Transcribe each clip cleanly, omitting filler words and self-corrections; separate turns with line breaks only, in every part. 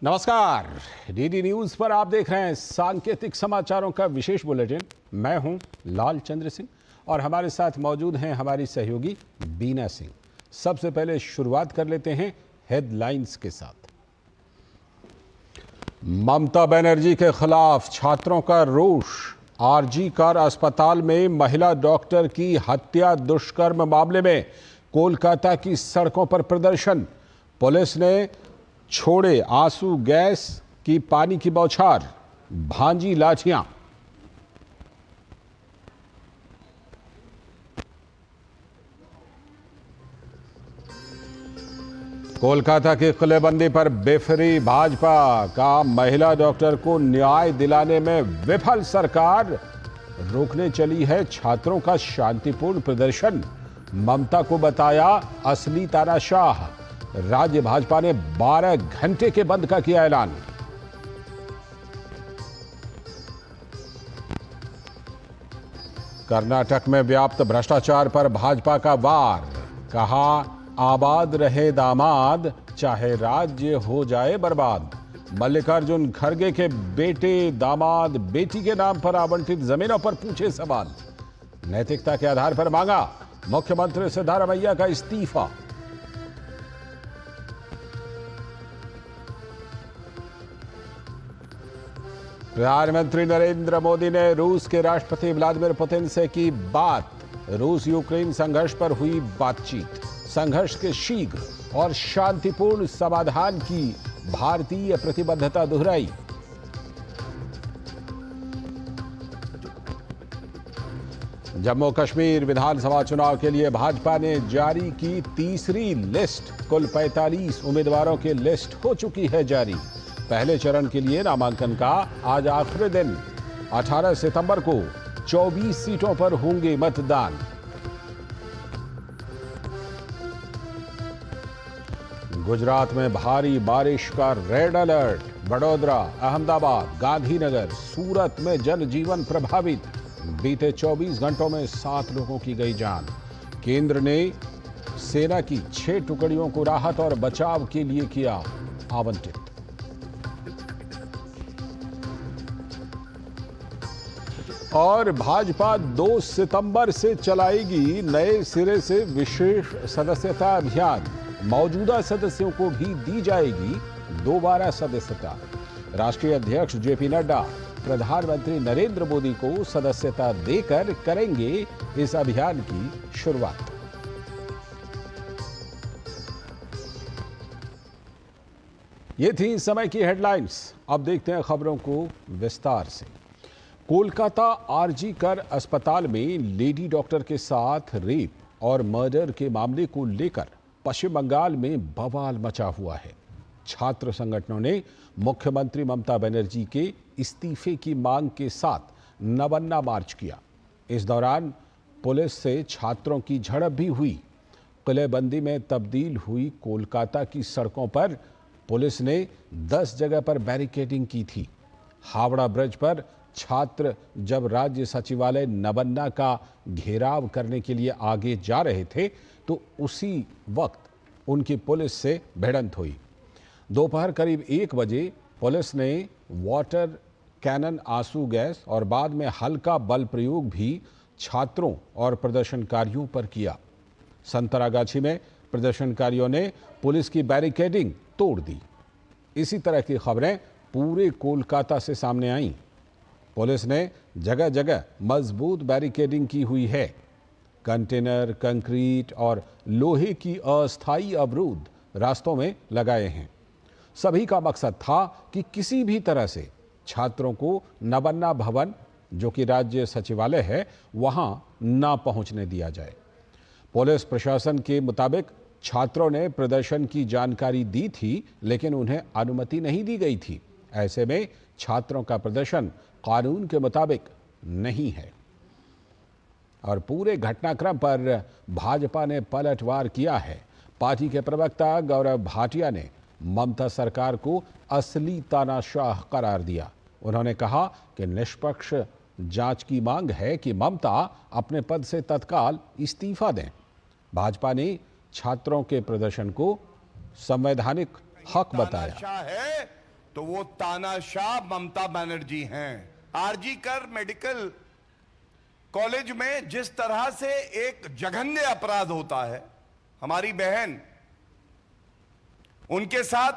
नमस्कार, DD news पर आप देख रहे हैं सांकेतिक समाचारों का विशेष बुलेटिन। मैं हूं लाल चंद्र सिंह और हमारे साथ मौजूद हैं हमारी सहयोगी बीना सिंह। सबसे पहले शुरुआत कर लेते हैं हेडलाइंस के साथ। ममता बनर्जी के खिलाफ छात्रों का रोष। आरजी कर अस्पताल में महिला डॉक्टर की हत्या दुष्कर्म मामले में कोलकाता की सड़कों पर प्रदर्शन। पुलिस ने छोड़े आंसू गैस की पानी की बौछार, भांजी लाठियां। कोलकाता की किलेबंदी पर बेफरी भाजपा का महिला डॉक्टर को न्याय दिलाने में विफल सरकार। रोकने चली है छात्रों का शांतिपूर्ण प्रदर्शन। ममता को बताया असली तानाशाह। राज्य भाजपा ने 12 घंटे के बंद का किया ऐलान। कर्नाटक में व्याप्त भ्रष्टाचार पर भाजपा का वार। कहा, आबाद रहे दामाद, चाहे राज्य हो जाए बर्बाद। मल्लिकार्जुन खड़गे के बेटे दामाद बेटी के नाम पर आवंटित जमीनों पर पूछे सवाल। नैतिकता के आधार पर मांगा मुख्यमंत्री सिद्धारमैया का इस्तीफा। प्रधानमंत्री नरेंद्र मोदी ने रूस के राष्ट्रपति व्लादिमीर पुतिन से की बात। रूस यूक्रेन संघर्ष पर हुई बातचीत। संघर्ष के शीघ्र और शांतिपूर्ण समाधान की भारतीय प्रतिबद्धता दोहराई। जम्मू कश्मीर विधानसभा चुनाव के लिए भाजपा ने जारी की तीसरी लिस्ट। कुल 45 उम्मीदवारों की लिस्ट हो चुकी है जारी। पहले चरण के लिए नामांकन का आज आखिरी दिन। 18 सितंबर को 24 सीटों पर होंगे मतदान। गुजरात में भारी बारिश का रेड अलर्ट। वडोदरा, अहमदाबाद, गांधीनगर, सूरत में जनजीवन प्रभावित। बीते 24 घंटों में 7 लोगों की गई जान। केंद्र ने सेना की 6 टुकड़ियों को राहत और बचाव के लिए किया आवंटित। और भाजपा 2 सितंबर से चलाएगी नए सिरे से विशेष सदस्यता अभियान। मौजूदा सदस्यों को भी दी जाएगी दोबारा सदस्यता। राष्ट्रीय अध्यक्ष जेपी नड्डा प्रधानमंत्री नरेंद्र मोदी को सदस्यता देकर करेंगे इस अभियान की शुरुआत। ये थी इस समय की हेडलाइंस। अब देखते हैं खबरों को विस्तार से। कोलकाता आरजी कर अस्पताल में लेडी डॉक्टर के साथ रेप और मर्डर के मामले को लेकर पश्चिम बंगाल में बवाल मचा हुआ है। छात्र संगठनों ने मुख्यमंत्री ममता बनर्जी के इस्तीफे की मांग के साथ नवन्ना मार्च किया। इस दौरान पुलिस से छात्रों की झड़प भी हुई। किलेबंदी में तब्दील हुई कोलकाता की सड़कों पर पुलिस ने 10 जगह पर बैरिकेडिंग की थी। हावड़ा ब्रिज पर छात्र जब राज्य सचिवालय नवन्ना का घेराव करने के लिए आगे जा रहे थे तो उसी वक्त उनकी पुलिस से भिड़ंत हुई। दोपहर करीब 1 बजे पुलिस ने वाटर कैनन, आंसू गैस और बाद में हल्का बल प्रयोग भी छात्रों और प्रदर्शनकारियों पर किया। संतरागाछी में प्रदर्शनकारियों ने पुलिस की बैरिकेडिंग तोड़ दी। इसी तरह की खबरें पूरे कोलकाता से सामने आईं। पुलिस ने जगह जगह मजबूत बैरिकेडिंग की हुई है। कंटेनर, कंक्रीट और लोहे की अस्थायी अवरोध रास्तों में लगाए हैं। सभी का मकसद था कि किसी भी तरह से छात्रों को नवन्ना भवन, जो कि राज्य सचिवालय है, वहां ना पहुंचने दिया जाए। पुलिस प्रशासन के मुताबिक छात्रों ने प्रदर्शन की जानकारी दी थी, लेकिन उन्हें अनुमति नहीं दी गई थी। ऐसे में छात्रों का प्रदर्शन कानून के मुताबिक नहीं है। और पूरे घटनाक्रम पर भाजपा ने पलटवार किया है। पार्टी के प्रवक्ता गौरव भाटिया ने ममता सरकार को असली तानाशाह करार दिया। उन्होंने कहा कि निष्पक्ष जांच की मांग है कि ममता अपने पद से तत्काल इस्तीफा दें। भाजपा ने छात्रों के प्रदर्शन को संवैधानिक हक बताया
है तो वो तानाशाह ममता बनर्जी हैं। आरजी कर मेडिकल कॉलेज में जिस तरह से एक जघन्य अपराध होता है, हमारी बहन, उनके साथ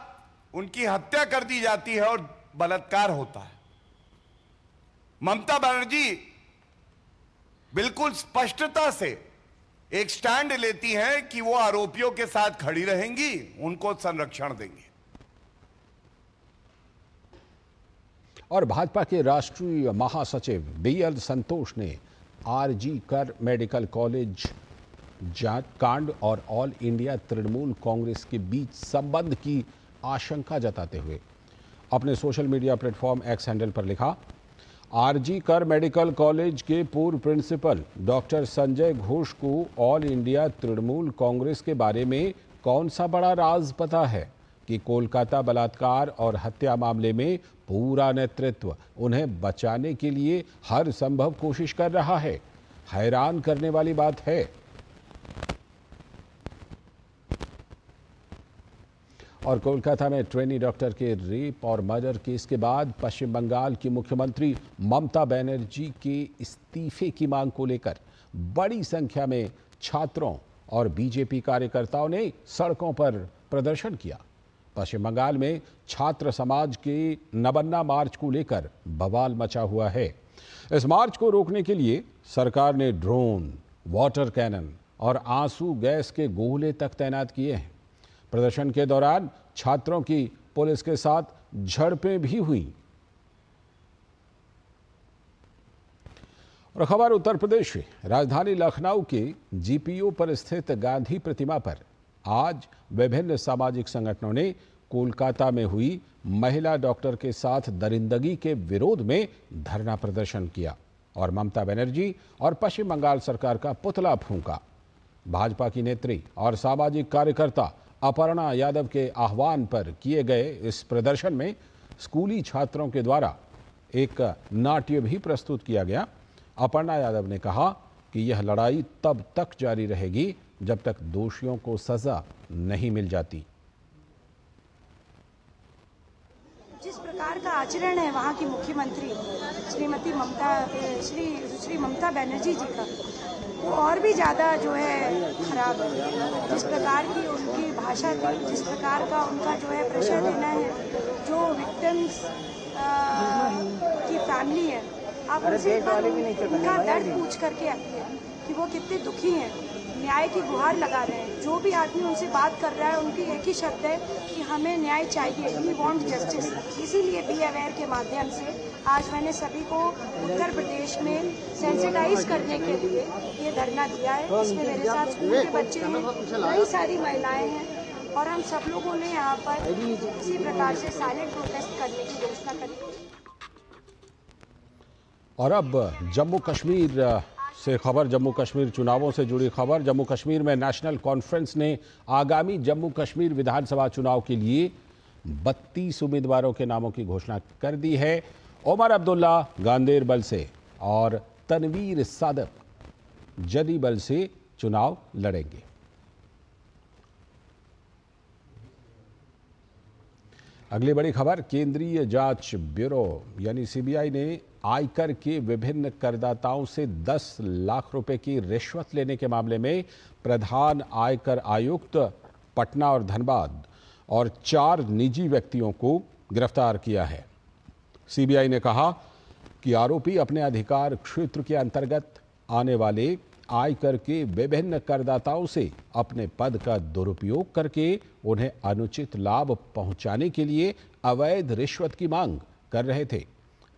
उनकी हत्या कर दी जाती है और बलात्कार होता है। ममता बनर्जी बिल्कुल स्पष्टता से एक स्टैंड लेती हैं कि वो आरोपियों के साथ खड़ी रहेंगी, उनको संरक्षण देंगी।
और भाजपा के राष्ट्रीय महासचिव बीएल संतोष ने आरजी कर मेडिकल कॉलेज जांच कांड और ऑल इंडिया तृणमूल कांग्रेस के बीच संबंध की आशंका जताते हुए अपने social media platform x handle पर लिखा, आरजी कर मेडिकल कॉलेज के पूर्व प्रिंसिपल डॉक्टर संजय घोष को ऑल इंडिया तृणमूल कांग्रेस के बारे में कौन सा बड़ा राज पता है कि कोलकाता बलात्कार और हत्या मामले में पूरा नेतृत्व उन्हें बचाने के लिए हर संभव कोशिश कर रहा है। हैरान करने वाली बात है। और कोलकाता में ट्रेनी डॉक्टर के रेप और मर्डर केस के बाद पश्चिम बंगाल की मुख्यमंत्री ममता बनर्जी के इस्तीफे की मांग को लेकर बड़ी संख्या में छात्रों और बीजेपी कार्यकर्ताओं ने सड़कों पर प्रदर्शन किया। पश्चिम बंगाल में छात्र समाज के नबन्ना मार्च को लेकर बवाल मचा हुआ है। इस मार्च को रोकने के लिए सरकार ने ड्रोन, वाटर कैनन और आंसू गैस के गोले तक तैनात किए हैं। प्रदर्शन के दौरान छात्रों की पुलिस के साथ झड़पें भी हुई। और खबर उत्तर प्रदेश की राजधानी लखनऊ के जीपीओ पर स्थित गांधी प्रतिमा पर आज विभिन्न सामाजिक संगठनों ने कोलकाता में हुई महिला डॉक्टर के साथ दरिंदगी के विरोध में धरना प्रदर्शन किया और ममता बनर्जी और पश्चिम बंगाल सरकार का पुतला फूंका। भाजपा की नेत्री और सामाजिक कार्यकर्ता अपर्णा यादव के आह्वान पर किए गए इस प्रदर्शन में स्कूली छात्रों के द्वारा एक नाट्य भी प्रस्तुत किया गया। अपर्णा यादव ने कहा कि यह लड़ाई तब तक जारी रहेगी जब तक दोषियों को सजा नहीं मिल जाती।
जिस प्रकार का आचरण है वहाँ की मुख्यमंत्री श्रीमती ममता बनर्जी जी का, वो और भी ज़्यादा जो है खराब है। जिस प्रकार की उनकी भाषा थी, जिस प्रकार का उनका जो है प्रेशर देना है, जो विक्टिम्स की फैमिली है, आप उनसे उनका दर्द पूछ करके आइए कि वो कितने दुखी हैं, न्याय की गुहार लगा रहे हैं। जो भी आदमी उनसे बात कर रहा है, उनकी एक ही शब्द है कि हमें न्याय चाहिए, वी वांट जस्टिस। इसीलिए बी अवेयर के माध्यम से आज मैंने सभी को उत्तर प्रदेश में सेंसिटाइज करने के लिए ये धरना दिया है। इसमें मेरे साथ स्कूल के बच्चे हैं, कई सारी महिलाएं हैं और हम सब लोगों ने यहाँ पर इसी प्रकार से साइलेंट प्रोटेस्ट करने की घोषणा करी।
और अब जम्मू कश्मीर से खबर, जम्मू कश्मीर चुनावों से जुड़ी खबर। जम्मू कश्मीर में नेशनल कॉन्फ्रेंस ने आगामी जम्मू कश्मीर विधानसभा चुनाव के लिए 32 उम्मीदवारों के नामों की घोषणा कर दी है। उमर अब्दुल्ला गांदेरबल से और तनवीर सादक जदीबल से चुनाव लड़ेंगे। अगली बड़ी खबर, केंद्रीय जांच ब्यूरो यानी सीबीआई ने आयकर के विभिन्न करदाताओं से 10 लाख रुपए की रिश्वत लेने के मामले में प्रधान आयकर आयुक्त पटना और धनबाद और 4 निजी व्यक्तियों को गिरफ्तार किया है। सीबीआई ने कहा कि आरोपी अपने अधिकार क्षेत्र के अंतर्गत आने वाले आयकर के विभिन्न करदाताओं से अपने पद का दुरुपयोग करके उन्हें अनुचित लाभ पहुंचाने के लिए अवैध रिश्वत की मांग कर रहे थे।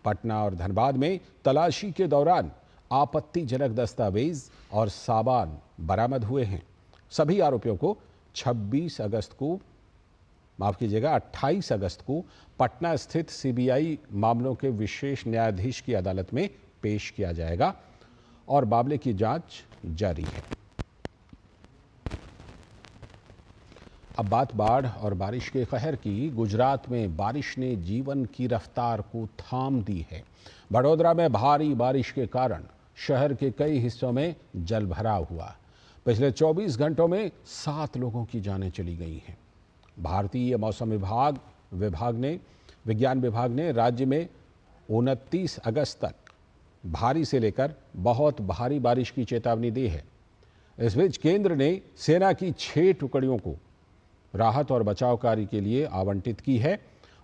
पटना और धनबाद में तलाशी के दौरान आपत्तिजनक दस्तावेज और सामान बरामद हुए हैं। सभी आरोपियों को 28 अगस्त को पटना स्थित सीबीआई मामलों के विशेष न्यायाधीश की अदालत में पेश किया जाएगा और मामले की जांच जारी है। अब बात बाढ़ और बारिश के कहर की। गुजरात में बारिश ने जीवन की रफ्तार को थाम दी है। बड़ोदरा में भारी बारिश के कारण शहर के कई हिस्सों में जलभराव हुआ। पिछले 24 घंटों में 7 लोगों की जानें चली गई हैं। भारतीय मौसम विभाग विज्ञान विभाग ने राज्य में 29 अगस्त तक भारी से लेकर बहुत भारी बारिश की चेतावनी दी है। इस बीच केंद्र ने सेना की 6 टुकड़ियों को राहत और बचाव कार्य के लिए आवंटित की है।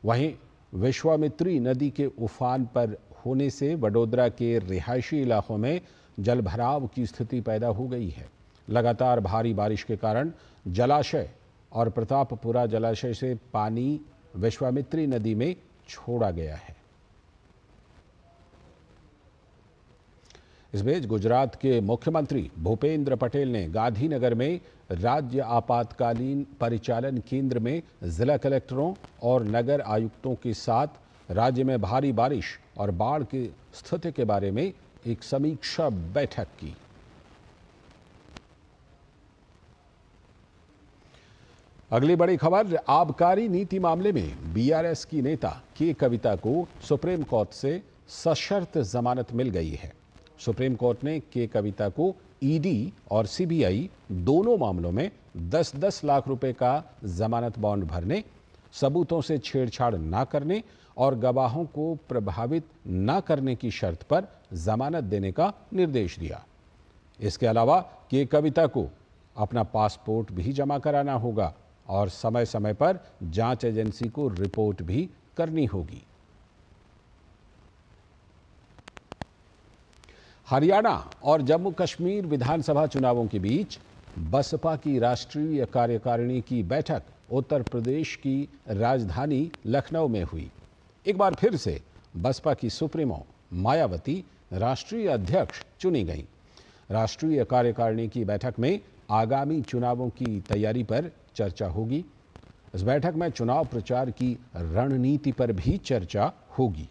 वहीं विश्वामित्री नदी के उफान पर होने से वडोदरा के रिहायशी इलाकों में जलभराव की स्थिति पैदा हो गई है। लगातार भारी बारिश के कारण जलाशय और प्रतापपुरा जलाशय से पानी विश्वामित्री नदी में छोड़ा गया है। इस बीच गुजरात के मुख्यमंत्री भूपेंद्र पटेल ने गांधीनगर में राज्य आपातकालीन परिचालन केंद्र में जिला कलेक्टरों और नगर आयुक्तों के साथ राज्य में भारी बारिश और बाढ़ की स्थिति के बारे में एक समीक्षा बैठक की। अगली बड़ी खबर, आबकारी नीति मामले में बीआरएस की नेता के कविता को सुप्रीम कोर्ट से सशर्त जमानत मिल गई है। सुप्रीम कोर्ट ने के कविता को ईडी और सीबीआई दोनों मामलों में 10-10 लाख रुपए का जमानत बॉन्ड भरने, सबूतों से छेड़छाड़ न करने और गवाहों को प्रभावित न करने की शर्त पर जमानत देने का निर्देश दिया। इसके अलावा के कविता को अपना पासपोर्ट भी जमा कराना होगा और समय समय पर जांच एजेंसी को रिपोर्ट भी करनी होगी। हरियाणा और जम्मू कश्मीर विधानसभा चुनावों के बीच बसपा की राष्ट्रीय कार्यकारिणी की बैठक उत्तर प्रदेश की राजधानी लखनऊ में हुई। एक बार फिर से बसपा की सुप्रीमो मायावती राष्ट्रीय अध्यक्ष चुनी गईं। राष्ट्रीय कार्यकारिणी की बैठक में आगामी चुनावों की तैयारी पर चर्चा होगी। इस बैठक में चुनाव प्रचार की रणनीति पर भी चर्चा होगी।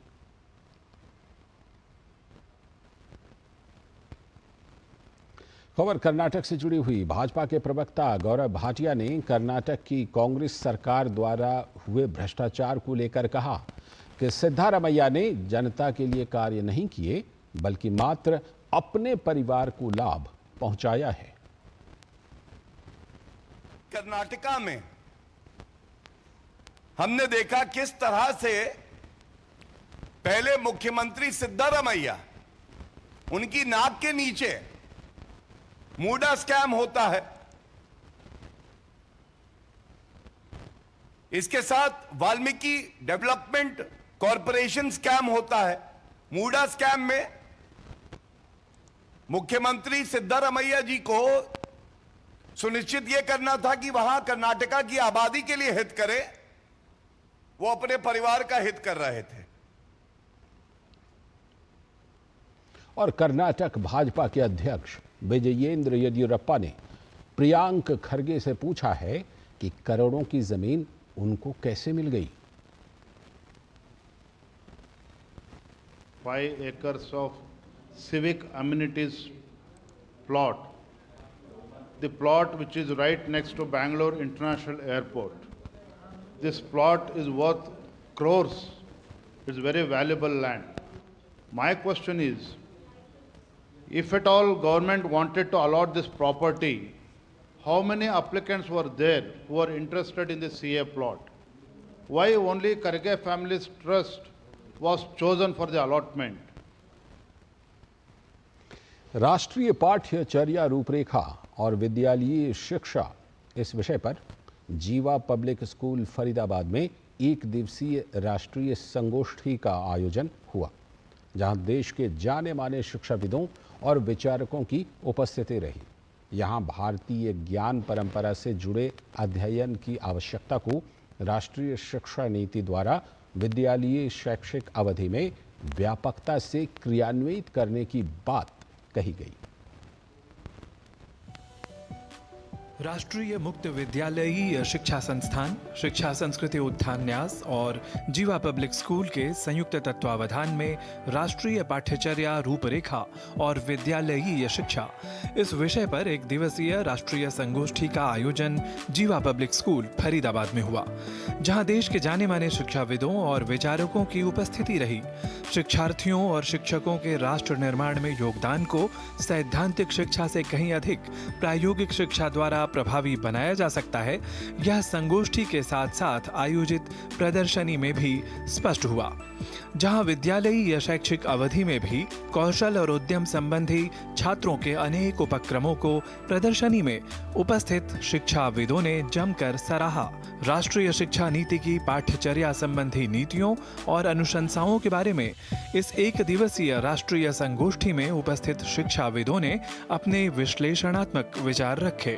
खबर कर्नाटक से जुड़ी हुई। भाजपा के प्रवक्ता गौरव भाटिया ने कर्नाटक की कांग्रेस सरकार द्वारा हुए भ्रष्टाचार को लेकर कहा कि सिद्धारमैया ने जनता के लिए कार्य नहीं किए बल्कि मात्र अपने परिवार को लाभ पहुंचाया है।
कर्नाटका में हमने देखा किस तरह से पहले मुख्यमंत्री सिद्धारमैया, उनकी नाक के नीचे मूडा स्कैम होता है। इसके साथ वाल्मीकि डेवलपमेंट कॉरपोरेशन स्कैम होता है। मूडा स्कैम में मुख्यमंत्री सिद्धारमैया जी को सुनिश्चित यह करना था कि वहां कर्नाटका की आबादी के लिए हित करे, वो अपने परिवार का हित कर रहे थे।
और कर्नाटक भाजपा के अध्यक्ष विजयेंद्र येदियुरप्पा ने प्रियांक खरगे से पूछा है कि करोड़ों की जमीन उनको कैसे मिल गई।
5 acres of civic amenities plot, the plot which is right next to Bangalore International Airport. This plot is worth crores. It's very valuable land. My question is, if at all government wanted to allot this property, how many applicants were there who were interested in the CA plot? Why only Karge Family's Trust was chosen for the allotment?
राष्ट्रीय पाठ्यचर्या रूपरेखा और विद्यालयीय शिक्षा, इस विषय पर जीवा public school Faridabad में एक दिवसीय राष्ट्रीय संगोष्ठी का आयोजन हुआ, जहां देश के जाने माने शिक्षाविदों और विचारकों की उपस्थिति रही। यहां भारतीय ज्ञान परंपरा से जुड़े अध्ययन की आवश्यकता को राष्ट्रीय शिक्षा नीति द्वारा विद्यालयीय शैक्षिक अवधि में व्यापकता से क्रियान्वित करने की बात कही गई।
राष्ट्रीय मुक्त विद्यालयीय शिक्षा संस्थान, शिक्षा संस्कृति उत्थान न्यास और जीवा पब्लिक स्कूल के संयुक्त तत्वावधान में राष्ट्रीय पाठ्यचर्या रूपरेखा और विद्यालयीय शिक्षा, इस विषय पर एक दिवसीय राष्ट्रीय संगोष्ठी का आयोजन जीवा पब्लिक स्कूल फरीदाबाद में हुआ, जहां देश के जाने माने शिक्षाविदों और विचारकों की उपस्थिति रही। शिक्षार्थियों और शिक्षकों के राष्ट्र निर्माण में योगदान को सैद्धांतिक शिक्षा से कहीं अधिक प्रायोगिक शिक्षा द्वारा प्रभावी बनाया जा सकता है, यह संगोष्ठी के साथ साथ आयोजित प्रदर्शनी में भी स्पष्ट हुआ, जहां विद्यालयी या शैक्षिक अवधि में भी कौशल और उद्यम संबंधी छात्रों के अनेक उपक्रमों को प्रदर्शनी में उपस्थित शिक्षाविदों ने जमकर सराहा। राष्ट्रीय शिक्षा नीति की पाठ्यचर्या संबंधी नीतियों और अनुशंसाओं के बारे में इस एक दिवसीय राष्ट्रीय संगोष्ठी में उपस्थित शिक्षाविदों ने अपने विश्लेषणात्मक विचार रखे।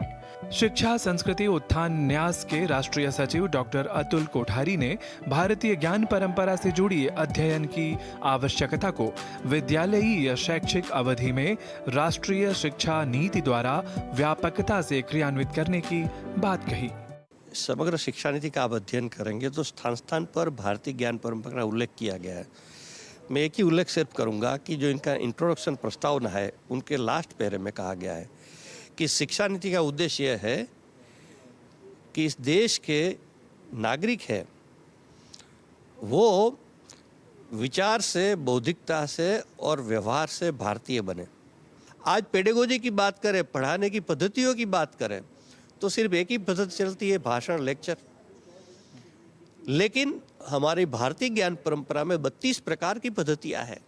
शिक्षा संस्कृति उत्थान न्यास के राष्ट्रीय सचिव डॉक्टर अतुल कोठारी ने भारतीय ज्ञान परंपरा से जुड़ी अध्ययन की आवश्यकता को विद्यालयी या शैक्षिक अवधि में राष्ट्रीय शिक्षा नीति द्वारा व्यापकता से क्रियान्वित करने की बात कही।
समग्र शिक्षा नीति का आप अध्ययन करेंगे तो स्थान स्थान पर भारतीय ज्ञान परंपरा का उल्लेख किया गया है। मैं एक ही उल्लेख सिर्फ करूंगा कि जो इनका इंट्रोडक्शन प्रस्तावना है उनके लास्ट पैरे में कहा गया है कि शिक्षा नीति का उद्देश्य यह है कि इस देश के नागरिक है वो विचार से, बौद्धिकता से और व्यवहार से भारतीय बने। आज पेडागोजी की बात करें, पढ़ाने की पद्धतियों की बात करें तो सिर्फ एक ही पद्धति चलती है, भाषण, लेक्चर। लेकिन हमारी भारतीय ज्ञान परंपरा में 32 प्रकार की पद्धतियां हैं,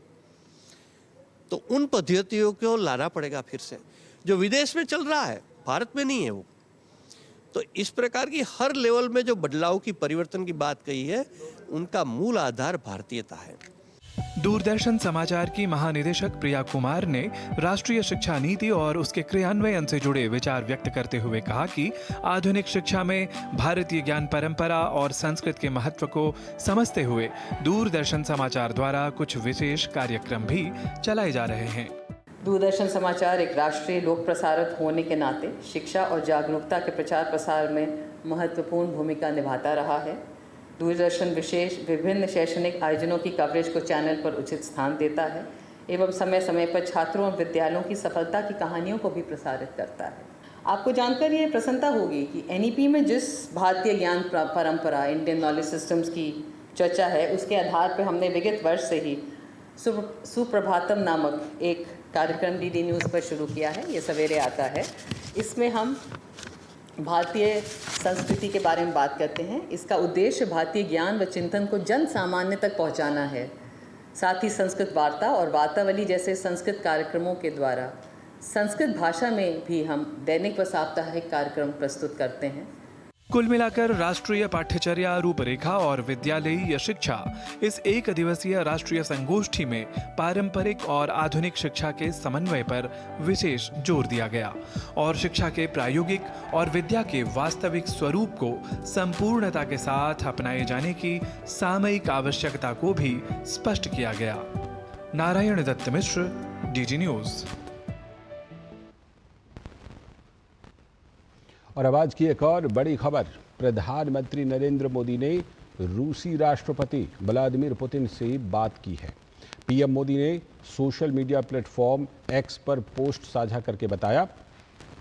तो उन पद्धतियों को लाना पड़ेगा फिर से, जो विदेश में चल रहा है, भारत में नहीं है वो। तो इस प्रकार की हर लेवल में जो बदलाव की, परिवर्तन की बात कही है, उनका मूल आधार भारतीयता है।
दूरदर्शन समाचार की महानिदेशक प्रिया कुमार ने राष्ट्रीय शिक्षा नीति और उसके क्रियान्वयन से जुड़े विचार व्यक्त करते हुए कहा कि आधुनिक शिक्षा में भारतीय ज्ञान परंपरा और संस्कृत के महत्व को समझते हुए दूरदर्शन समाचार द्वारा कुछ विशेष कार्यक्रम भी चलाए जा रहे हैं।
दूरदर्शन समाचार एक राष्ट्रीय लोक प्रसारक होने के नाते शिक्षा और जागरूकता के प्रचार प्रसार में महत्वपूर्ण भूमिका निभाता रहा है। दूरदर्शन विशेष विभिन्न शैक्षणिक आयोजनों की कवरेज को चैनल पर उचित स्थान देता है एवं समय समय पर छात्रों और विद्यालयों की सफलता की कहानियों को भी प्रसारित करता है। आपको जानकर ये प्रसन्नता होगी कि एनईपी में जिस भारतीय ज्ञान परंपरा, इंडियन नॉलेज सिस्टम्स की चर्चा है, उसके आधार पर हमने विगत वर्ष से ही सुप्रभातम नामक एक कार्यक्रम डीडी न्यूज़ पर शुरू किया है। ये सवेरे आता है। इसमें हम भारतीय संस्कृति के बारे में बात करते हैं। इसका उद्देश्य भारतीय ज्ञान व चिंतन को जन सामान्य तक पहुंचाना है। साथ ही संस्कृत वार्ता और वार्तावली जैसे संस्कृत कार्यक्रमों के द्वारा संस्कृत भाषा में भी हम दैनिक व साप्ताहिक कार्यक्रम प्रस्तुत करते हैं।
कुल मिलाकर राष्ट्रीय पाठ्यचर्या रूपरेखा और विद्यालयी शिक्षा इस एक दिवसीय राष्ट्रीय संगोष्ठी में पारंपरिक और आधुनिक शिक्षा के समन्वय पर विशेष जोर दिया गया और शिक्षा के प्रायोगिक और विद्या के वास्तविक स्वरूप को संपूर्णता के साथ अपनाए जाने की सामयिक आवश्यकता को भी स्पष्ट किया गया। नारायण दत्त मिश्र, डीडी न्यूज़।
और अब आज की एक और बड़ी खबर। प्रधानमंत्री नरेंद्र मोदी ने रूसी राष्ट्रपति व्लादिमीर पुतिन से बात की है। पीएम मोदी ने सोशल मीडिया प्लेटफॉर्म एक्स पर पोस्ट साझा करके बताया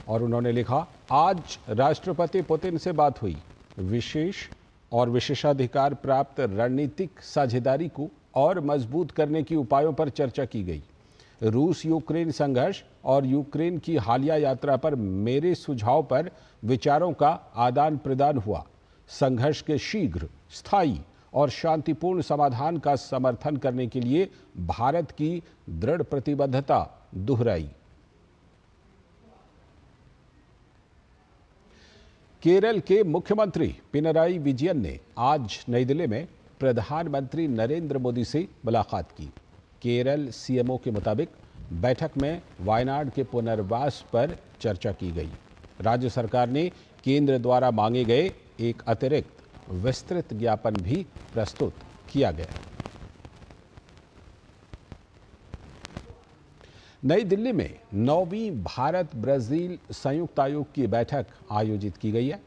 और उन्होंने लिखा, आज राष्ट्रपति पुतिन से बात हुई। विशेष और विशेषाधिकार प्राप्त रणनीतिक साझेदारी को और मजबूत करने के उपायों पर चर्चा की गई। रूस यूक्रेन संघर्ष और यूक्रेन की हालिया यात्रा पर मेरे सुझाव पर विचारों का आदान प्रदान हुआ। संघर्ष के शीघ्र, स्थायी और शांतिपूर्ण समाधान का समर्थन करने के लिए भारत की दृढ़ प्रतिबद्धता दोहराई। केरल के मुख्यमंत्री पिनराई विजयन ने आज नई दिल्ली में प्रधानमंत्री नरेंद्र मोदी से मुलाकात की। केरल सीएमओ के मुताबिक बैठक में वायनाड के पुनर्वास पर चर्चा की गई। राज्य सरकार ने केंद्र द्वारा मांगे गए एक अतिरिक्त विस्तृत ज्ञापन भी प्रस्तुत किया गया। नई दिल्ली में 9वीं भारत ब्राजील संयुक्त आयोग की बैठक आयोजित की गई है।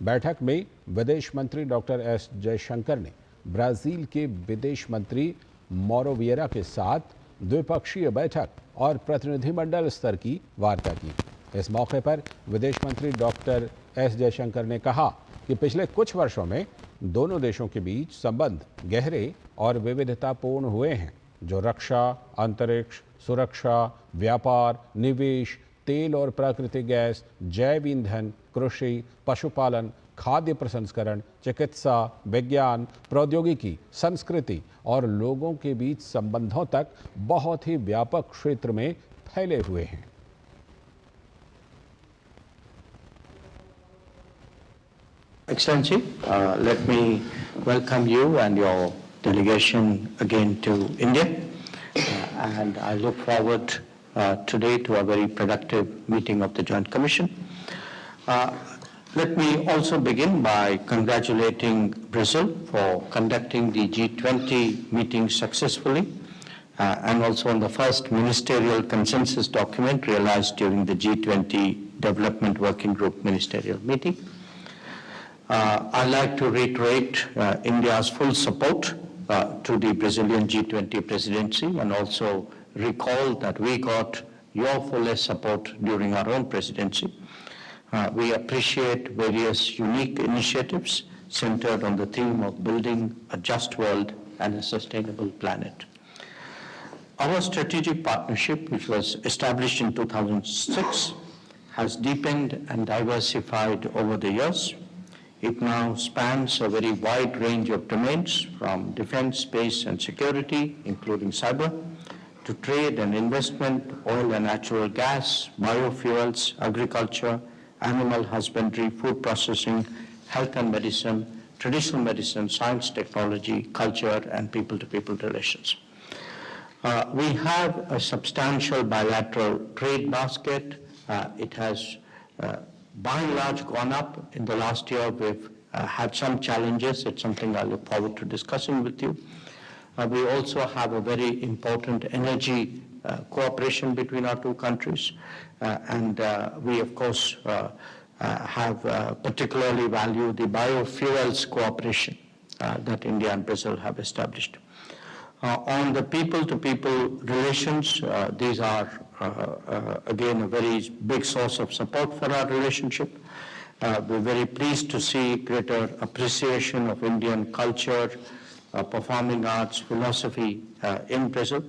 बैठक में विदेश मंत्री डॉक्टर एस जयशंकर ने ब्राजील के विदेश मंत्री मौरो विएरा के साथ द्विपक्षीय बैठक और प्रतिनिधिमंडल स्तर की वार्ता की। इस मौके पर विदेश मंत्री डॉक्टर एस जयशंकर ने कहा कि पिछले कुछ वर्षों में दोनों देशों के बीच संबंध गहरे और विविधतापूर्ण हुए हैं, जो रक्षा, अंतरिक्ष, सुरक्षा, व्यापार, निवेश, तेल और प्राकृतिक गैस, जैव ईंधन, कृषि, पशुपालन, खाद्य प्रसंस्करण, चिकित्सा, विज्ञान, प्रौद्योगिकी, संस्कृति और लोगों के बीच संबंधों तक बहुत ही व्यापक क्षेत्र में फैले हुए हैं।
Excellency, let me welcome you and your delegation again to India, and I look forward today to a very productive meeting of the Joint Commission. Let me also begin by congratulating Brazil for conducting the G20 meeting successfully, and also on the first ministerial consensus document realized during the G20 Development Working Group ministerial meeting. I'd like to reiterate India's full support to the Brazilian G20 presidency, and also recall that we got your fullest support during our own presidency. We appreciate various unique initiatives centered on the theme of building a just world and a sustainable planet. Our strategic partnership, which was established in 2006, has deepened and diversified over the years. It now spans a very wide range of domains, from defense, space and security, including cyber, to trade and investment, oil and natural gas, biofuels, agriculture, animal husbandry, food processing, health and medicine, traditional medicine, science, technology, culture, and people-to-people relations. We have a substantial bilateral trade basket. It has by and large gone up. In the last year, we've had some challenges. It's something I look forward to discussing with you. We also have a very important energy cooperation between our two countries. And we, of course, have particularly valued the biofuels cooperation that India and Brazil have established. On the people-to-people relations, these are, again, a very big source of support for our relationship. We're very pleased to see greater appreciation of Indian culture, performing arts, philosophy in Brazil,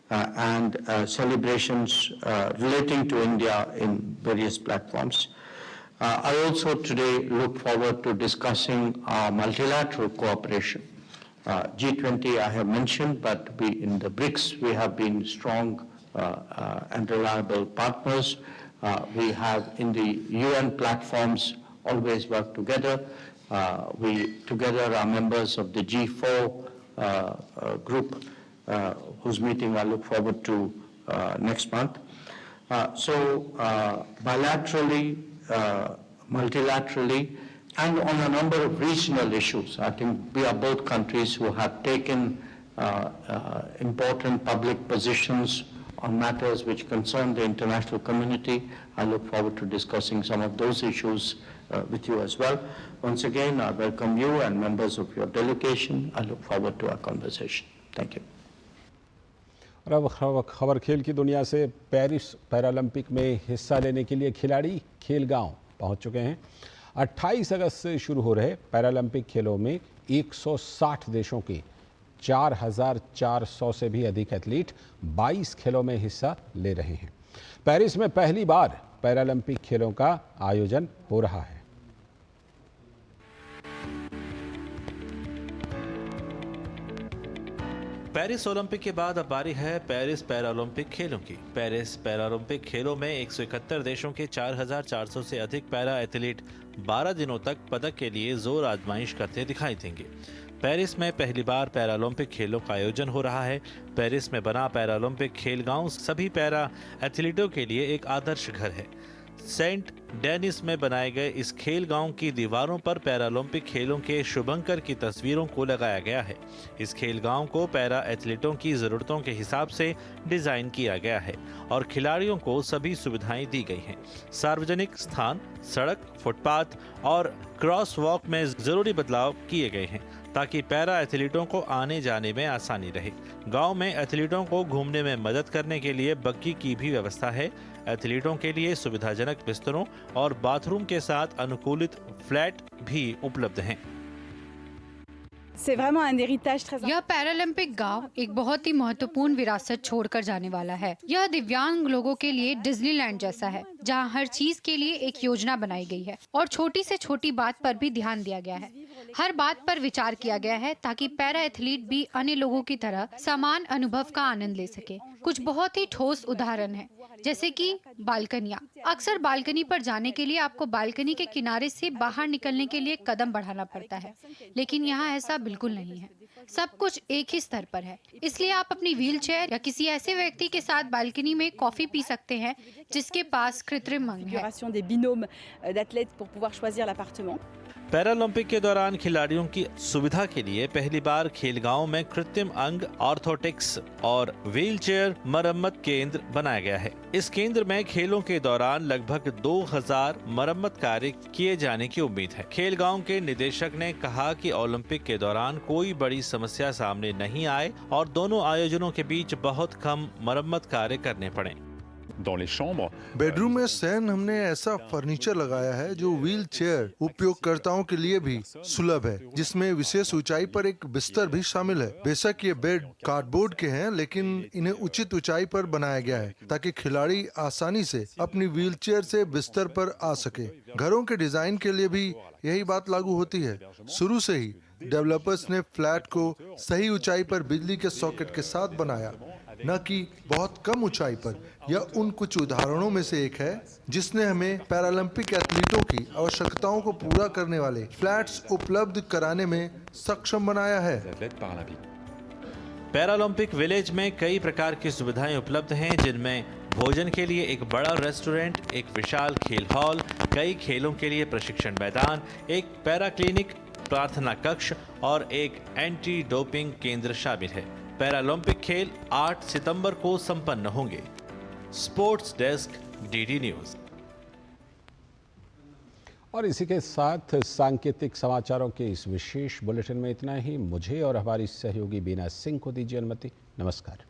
and celebrations relating to India in various platforms. I also today look forward to discussing our multilateral cooperation. G20 I have mentioned, but in the BRICS we have been strong and reliable partners. We have in the UN platforms always worked together. We together are members of the G4 group, whose meeting I look forward to next month. Bilaterally, multilaterally, and on a number of regional issues, I think we are both countries who have taken important public positions on matters which concern the international community. I look forward to discussing some of those issues with you as well. Once again, I welcome you and members of your delegation. I look forward to our conversation. Thank you.
और अब खबर खेल की दुनिया से। Paris Paralympic में हिस्सा लेने के लिए खिलाड़ी खेलगांव पहुंच चुके हैं। 28 अगस्त से शुरू हो रहे पैरालंपिक खेलों में 160 देशों के 4,400 से भी अधिक एथलीट 22 खेलों में हिस्सा ले रहे हैं। पेरिस में पहली बार पैरालंपिक खेलों का आयोजन हो रहा है।
पेरिस ओलंपिक के बाद अब बारी है पेरिस पैरालंपिक खेलों की। पेरिस पैरालंपिक खेलों में 171 देशों के 4,400 से अधिक पैरा एथलीट 12 दिनों तक पदक के लिए जोर आजमाइश करते दिखाई देंगे। पेरिस में पहली बार पैरालंपिक खेलों का आयोजन हो रहा है। पेरिस में बना पैरालंपिक खेलगांव सभी पैरा एथलीटों के लिए एक आदर्श घर है। सेंट डेनिस में बनाए गए इस खेल गांव की दीवारों पर पैरालंपिक खेलों के शुभंकर की तस्वीरों को लगाया गया है। इस खेल गांव को पैरा एथलीटों की ज़रूरतों के हिसाब से डिज़ाइन किया गया है और खिलाड़ियों को सभी सुविधाएं दी गई हैं। सार्वजनिक स्थान, सड़क, फुटपाथ और क्रॉस वॉक में ज़रूरी बदलाव किए गए हैं ताकि पैरा एथलीटों को आने जाने में आसानी रहे। गांव में एथलीटों को घूमने में मदद करने के लिए बग्गी की भी व्यवस्था है। एथलीटों के लिए सुविधाजनक बिस्तरों और बाथरूम के साथ अनुकूलित फ्लैट भी उपलब्ध हैं।
यह पैरालंपिक गांव एक बहुत ही महत्वपूर्ण विरासत छोड़कर जाने वाला है। यह दिव्यांग लोगों के लिए डिज्नीलैंड जैसा है, जहां हर चीज के लिए एक योजना बनाई गई है और छोटी से छोटी बात पर भी ध्यान दिया गया है। हर बात पर विचार किया गया है ताकि पैरा एथलीट भी अन्य लोगों की तरह समान अनुभव का आनंद ले सके। कुछ बहुत ही ठोस उदाहरण है, जैसे कि बालकनियाँ। अक्सर बालकनी पर जाने के लिए आपको बालकनी के किनारे से बाहर निकलने के लिए कदम बढ़ाना पड़ता है, लेकिन यहाँ ऐसा बिल्कुल नहीं है। सब कुछ एक ही स्तर पर है, इसलिए आप अपनी व्हीलचेयर या किसी ऐसे व्यक्ति के साथ बालकनी में कॉफी पी सकते हैं जिसके पास कृत्रिम अंग है।
पैरालंपिक के दौरान खिलाड़ियों की सुविधा के लिए पहली बार खेलगांव में कृत्रिम अंग, ऑर्थोटिक्स और व्हीलचेयर मरम्मत केंद्र बनाया गया है। इस केंद्र में खेलों के दौरान लगभग 2000 मरम्मत कार्य किए जाने की उम्मीद है। खेलगांव के निदेशक ने कहा कि ओलंपिक के दौरान कोई बड़ी समस्या सामने नहीं आए और दोनों आयोजनों के बीच बहुत कम मरम्मत कार्य करने पड़े।
बेडरूम में शयन हमने ऐसा फर्नीचर लगाया है जो व्हील चेयर उपयोगकर्ताओं के लिए भी सुलभ है, जिसमें विशेष ऊंचाई पर एक बिस्तर भी शामिल है। बेशक ये बेड कार्डबोर्ड के हैं, लेकिन इन्हें उचित ऊंचाई पर बनाया गया है ताकि खिलाड़ी आसानी से अपनी व्हील चेयर से बिस्तर पर आ सके। घरों के डिजाइन के लिए भी यही बात लागू होती है। शुरू से ही डेवलपर्स ने फ्लैट को सही ऊंचाई पर बिजली के सॉकेट के साथ बनाया, न कि बहुत कम ऊंचाई पर। यह उन कुछ उदाहरणों में से एक है जिसने हमें पैरालंपिक एथलीटों की आवश्यकताओं को पूरा करने वाले फ्लैट्स उपलब्ध कराने में सक्षम बनाया है।
पैरालंपिक विलेज में कई प्रकार की सुविधाएं उपलब्ध हैं, जिनमें भोजन के लिए एक बड़ा रेस्टोरेंट, एक विशाल खेल हॉल, कई खेलों के लिए प्रशिक्षण मैदान, एक पैरा क्लिनिक, प्रार्थना कक्ष और एक एंटी डोपिंग केंद्र शामिल है। पैरालंपिक खेल 8 सितंबर को संपन्न होंगे। Sports desk, DD news.
और इसी के साथ सांकेतिक समाचारों के इस विशेष बुलेटिन में इतना ही। मुझे और हमारी सहयोगी बीना सिंह को दीजिए अनुमति। नमस्कार।